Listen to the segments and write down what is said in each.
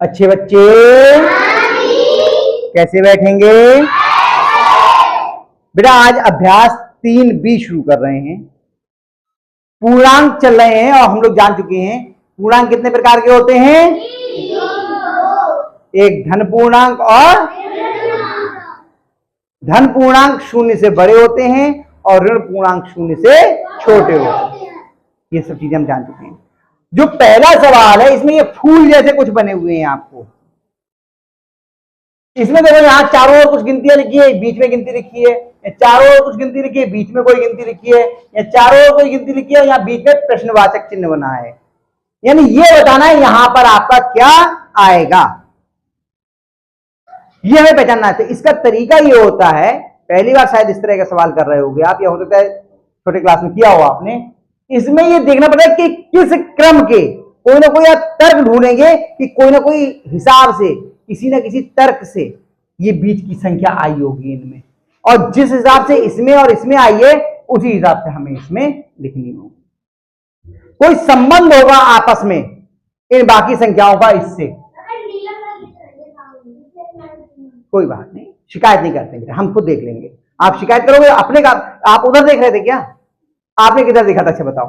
अच्छे बच्चे कैसे बैठेंगे? बेटा आज अभ्यास 3B शुरू कर रहे हैं। पूर्णांक चल रहे हैं और हम लोग जान चुके हैं पूर्णांक कितने प्रकार के होते हैं। एक धन पूर्णांक और धन पूर्णांक 0 से बड़े होते हैं और ऋण पूर्णांक 0 से छोटे होते हैं। ये सब चीजें हम जान चुके हैं। जो पहला सवाल है इसमें ये फूल जैसे कुछ बने हुए हैं आपको। इसमें देखो यहाँ चारों ओर कुछ गिनतियां लिखी है, बीच में गिनती लिखी है, चारों ओर कुछ गिनती लिखी है, बीच में कोई गिनती लिखी है, या चारों ओर कोई गिनती लिखी है, यहाँ बीच में प्रश्नवाचक चिन्ह बना है। यानी ये बताना है यहां पर आपका क्या आएगा, ये हमें पहचानना है। तो इसका तरीका ये होता है, पहली बार शायद इस तरह का सवाल कर रहे होगे आप, या हो सकता है छोटे क्लास में किया हो आपने। इसमें ये देखना पड़ेगा कि किस क्रम के कोई ना कोई आप तर्क ढूंढेंगे कि कोई ना कोई हिसाब से किसी ना किसी तर्क से ये बीच की संख्या आई होगी इनमें, और जिस हिसाब से इसमें और इसमें आई है उसी हिसाब से हमें इसमें लिखनी होगी। कोई संबंध होगा आपस में इन बाकी संख्याओं का इससे, कोई बात नहीं, शिकायत नहीं करते, हम खुद देख लेंगे। आप शिकायत करोगे अपने का, आप उधर देख रहे थे क्या? आपने किधर देखा था? अच्छा बताओ,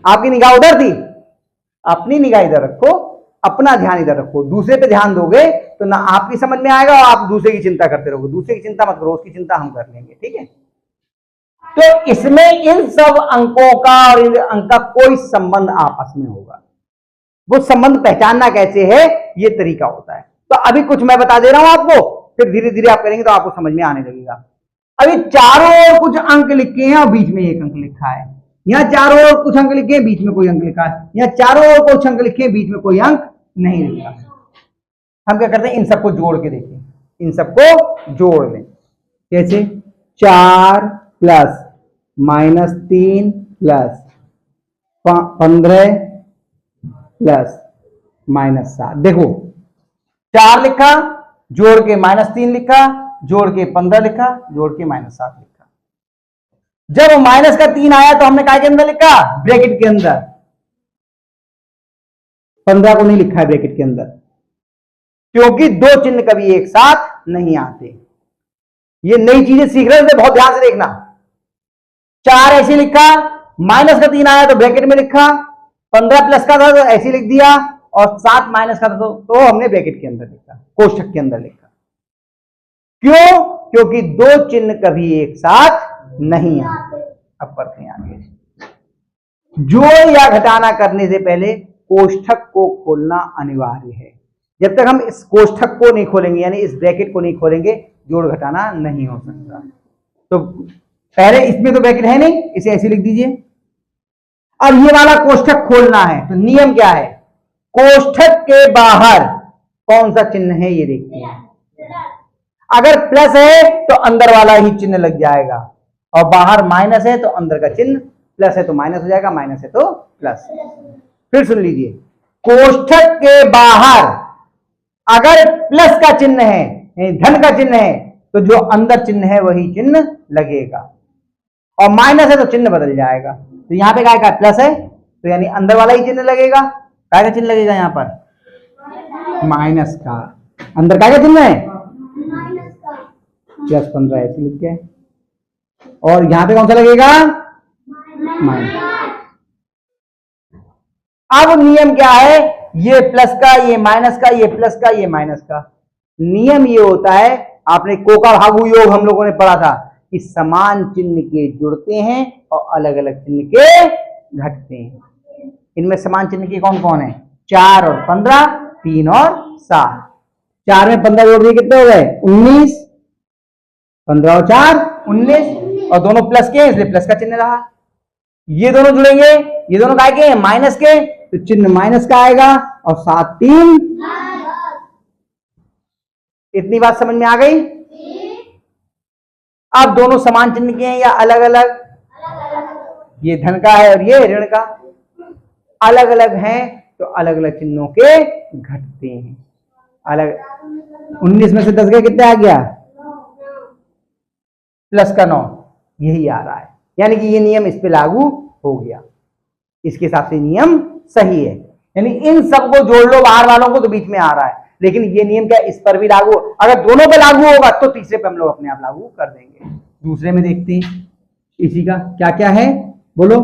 आपकी निगाह उधर थी? अपनी निगाह इधर रखो, अपना ध्यान इधर रखो। दूसरे पे ध्यान दोगे तो ना आपकी समझ में आएगा और आप दूसरे की चिंता करते रहोगे। दूसरे की चिंता मत करो, उसकी चिंता हम कर लेंगे, ठीक है? तो इसमें इन सब अंकों का और इन अंक का कोई संबंध आपस में होगा। वो संबंध पहचानना कैसे है, ये तरीका होता है। तो अभी कुछ मैं बता दे रहा हूं आपको, फिर धीरे धीरे आप करेंगे तो आपको समझ में आने लगेगा। अभी चारों ओर कुछ अंक लिखे हैं और बीच में एक अंक लिखा है। यहाँ चारों ओर कुछ अंक लिखे हैं, बीच में कोई अंक लिखा है। यहाँ चारों ओर कुछ अंक लिखे हैं, बीच में कोई अंक नहीं लिखा। हम क्या करते हैं, इन सबको जोड़ के देखें, इन सबको जोड़ लें। कैसे? 4 प्लस -3 प्लस 15 प्लस -7। देखो 4 लिखा, जोड़ के -3 लिखा, जोड़ के 15 लिखा, जोड़ के -7 लिखा। जब -3 आया तो हमने काय के अंदर लिखा? ब्रैकेट के अंदर। 15 को नहीं लिखा है ब्रैकेट के अंदर, क्योंकि दो चिन्ह कभी एक साथ नहीं आते। ये नई चीजें सीख रहे थे, बहुत ध्यान से देखना। 4 ऐसे लिखा, -3 आया तो ब्रैकेट में लिखा, 15 प्लस का था तो ऐसे लिख दिया, और 7 माइनस का था तो हमने ब्रैकेट के अंदर लिखा, कोष्ठक के अंदर लिखा। क्यों? क्योंकि दो चिन्ह कभी एक साथ नहीं आते। अब पढ़ते हैं आगे। जोड़ या घटाना करने से पहले कोष्ठक को खोलना अनिवार्य है। जब तक हम इस कोष्ठक को नहीं खोलेंगे, यानी इस ब्रैकेट को नहीं खोलेंगे, जोड़ घटाना नहीं हो सकता। तो पहले इसमें तो ब्रैकेट है नहीं, इसे ऐसे लिख दीजिए। अब ये वाला कोष्ठक खोलना है तो नियम क्या है? कोष्ठक के बाहर कौन सा चिन्ह है ये देखते हैं। अगर प्लस है तो अंदर वाला ही चिन्ह लग जाएगा, और बाहर माइनस है तो अंदर का चिन्ह, प्लस है तो माइनस हो जाएगा, माइनस है तो प्लस। फिर सुन लीजिए, कोष्ठक के बाहर अगर प्लस का चिन्ह है, धन का चिन्ह है, तो जो अंदर चिन्ह है वही चिन्ह लगेगा, और माइनस है तो चिन्ह बदल जाएगा। तो यहां पे काय का प्लस है तो यानी अंदर वाला ही चिन्ह लगेगा। काय का चिन्ह लगेगा यहां पर? माइनस का। अंदर काय का चिन्ह है? +15 ऐसे लिख के, और यहां पे कौन सा लगेगा? माइनस। अब नियम क्या है? ये प्लस का, ये माइनस का, ये प्लस का, ये माइनस का। नियम ये होता है, आपने को का भागु योग हम लोगों ने पढ़ा था कि समान चिन्ह के जुड़ते हैं और अलग अलग चिन्ह के घटते हैं। इनमें समान चिन्ह के कौन कौन है? 4 और 15, 3 और 7। 4 में 15 जोड़ दिए, कितने हो गए? 19। 15 और 4 19, और दोनों प्लस के, इसलिए प्लस का चिन्ह रहा। ये दोनों जुड़ेंगे, ये दोनों काय के? माइनस के, तो चिन्ह माइनस का आएगा, और 7 3। इतनी बात समझ में आ गई? अब दोनों समान चिन्ह के हैं या अलग अलग? ये धन का है और ये ऋण का। अलग अलग हैं तो अलग अलग चिन्हों के घटते हैं। अलग 19 में से 10 गए, कितने आ गया? प्लस का 9, यही आ रहा है। यानी कि ये नियम इस पे लागू हो गया, इसके हिसाब से नियम सही है। यानी इन सबको जोड़ लो बाहर वालों को तो बीच में आ रहा है। लेकिन ये नियम क्या इस पर भी लागू, अगर दोनों पे लागू होगा तो तीसरे पे हम लोग अपने आप लागू कर देंगे। दूसरे में देखते हैं इसी का क्या क्या है, बोलो।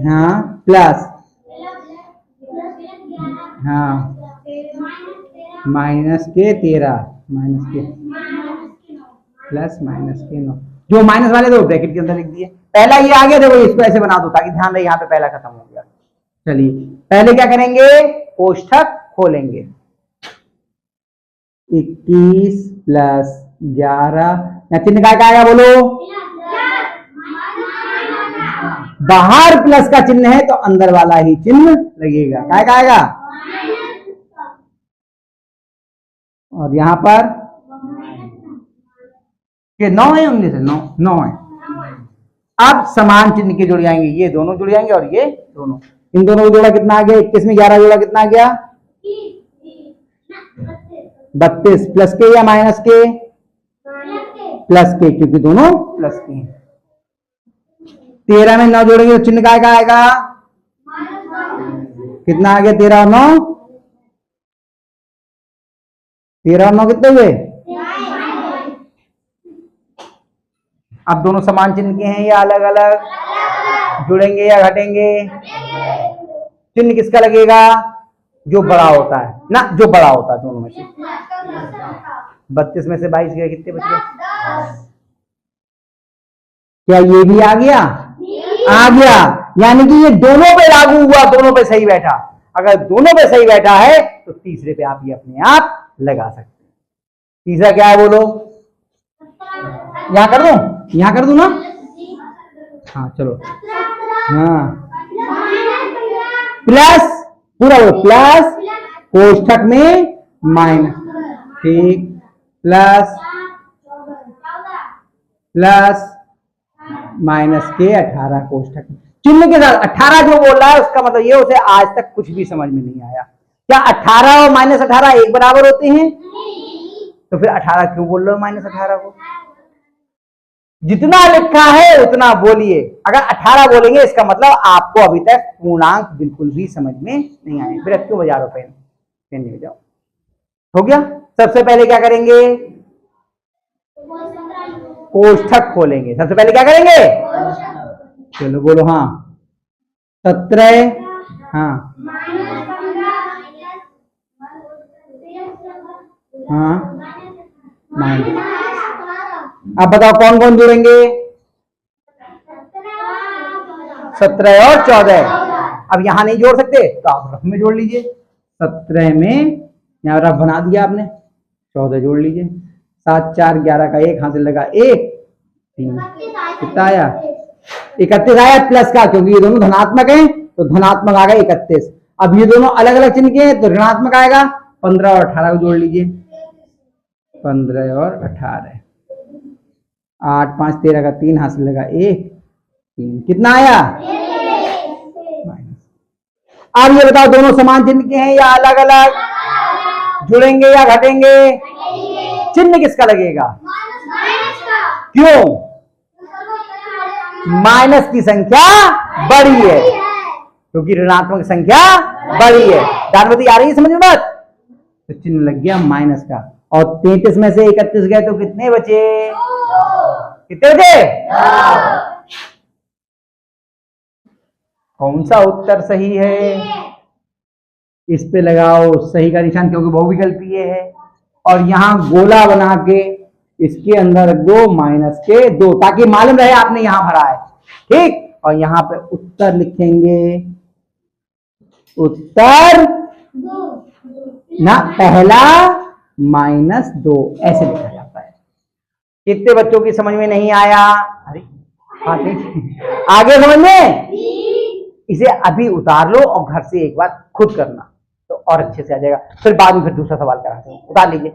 हाँ प्लस, हाँ माइनस के 13, माइनस के प्लस माइनस के 9। जो माइनस वाले दो ब्रैकेट के अंदर लिख दिए। पहला ये आ गया, देखो इसको ऐसे बना दो ताकि ध्यान रहे यहाँ पे पहला खत्म हो गया। चलिए पहले क्या करेंगे, कोष्ठक खोलेंगे। 21 प्लस 11, या चिन्ह क्या आएगा बोलो। बाहर प्लस का चिन्ह है तो अंदर वाला ही चिन्ह लगेगा। क्या आएगा, और यहां पर ये 9 है, उनमें से 9 है। अब समान चिन्ह के जुड़ जाएंगे, ये दोनों जुड़ जाएंगे और ये दोनों, इन दोनों को जोड़ा कितना आ गया, 21 में 11 जोड़ा कितना आ गया, 32 प्लस के या माइनस के, प्लस के, क्योंकि दोनों प्लस के हैं। 13 में 9 जोड़ेंगे तो चिन्ह क्या आएगा, कितना आ गया, 13 और 9, 13 और 9 कितने हुए। अब दोनों समान चिन्ह के हैं या अलग अलग, जुड़ेंगे या घटेंगे, चिन्ह किसका लगेगा, जो बड़ा होता है ना, जो बड़ा होता है दोनों में से। 32 में से 22 गए, कितने बच गए, क्या ये भी आ गया, आ गया। यानी कि ये दोनों पे लागू हुआ, दोनों पे सही बैठा। अगर दोनों पे सही बैठा है तो तीसरे पे आप ये अपने आप लगा सकते हैं। तीसरा क्या है बोलो, यहां कर दो, यहां कर दू ना, हाँ चलो, हाँ प्लस, पूरा वो प्लस कोष्ठक में माइनस, ठीक, प्लस प्लस माइनस के 18 कोष्ठक चिन्ह के साथ। 18 जो बोल रहा है उसका मतलब ये, उसे आज तक कुछ भी समझ में नहीं आया। क्या 18 और माइनस 18 एक बराबर होते हैं, तो फिर 18 क्यों बोल रहे हो माइनस 18 को। जितना लिखा है उतना बोलिए। अगर 18 बोलेंगे इसका मतलब आपको अभी तक पूर्णांक बिल्कुल भी समझ में नहीं आए। फिर क्यों बजा रहे हो, पेन पेन ले जाओ। हो गया। सबसे पहले क्या करेंगे, कोष्ठक खोलेंगे। सबसे पहले क्या करेंगे, चलो बोलो, हाँ 17, हाँ हाँ माइनस। अब बताओ कौन कौन जुड़ेंगे, 17 और 14। अब यहां नहीं जोड़ सकते तो आप रफ में जोड़ लीजिए। 17 में यहां रफ बना दिया आपने, 14 जोड़ लीजिए। 7 4 11 का 1 हाथ से लगा 1 3, कितना आया, 31 आया प्लस का, क्योंकि ये दोनों धनात्मक हैं तो धनात्मक आ गया 31। अब ये दोनों अलग अलग चिन्ह के हैं तो ऋणात्मक आएगा। 15 और 18 को जोड़ लीजिए, 15 और 18, 8 5 13 का 3 हाथ से लगा 1 3, कितना आया माइनस। अब ये बताओ दोनों समान चिन्ह के हैं या अलग अलग, जुड़ेंगे या घटेंगे, चिन्ह किसका लगेगा, क्यों, माइनस की संख्या बड़ी है, क्योंकि ऋणात्मक संख्या बड़ी है। दानवती आ रही है समझ में बात, तो चिन्ह लग गया माइनस का। और 33 में से 31 गए तो कितने बचे, कितने बचे, कौन सा उत्तर सही है, इस पे लगाओ सही का निशान, क्योंकि बहुविकल्पी ये है। और यहां गोला बना के इसके अंदर रख दो माइनस के 2, ताकि मालूम रहे आपने यहां भरा है, ठीक। और यहां पे उत्तर लिखेंगे, उत्तर ना पहला -2 ऐसे लिखा जाता है। कितने बच्चों की समझ में नहीं आया, अरे आगे समझ में, इसे अभी उतार लो और घर से एक बार खुद करना तो और अच्छे से आ जाएगा। फिर बाद में फिर दूसरा सवाल कराते हैं, उतार लीजिए।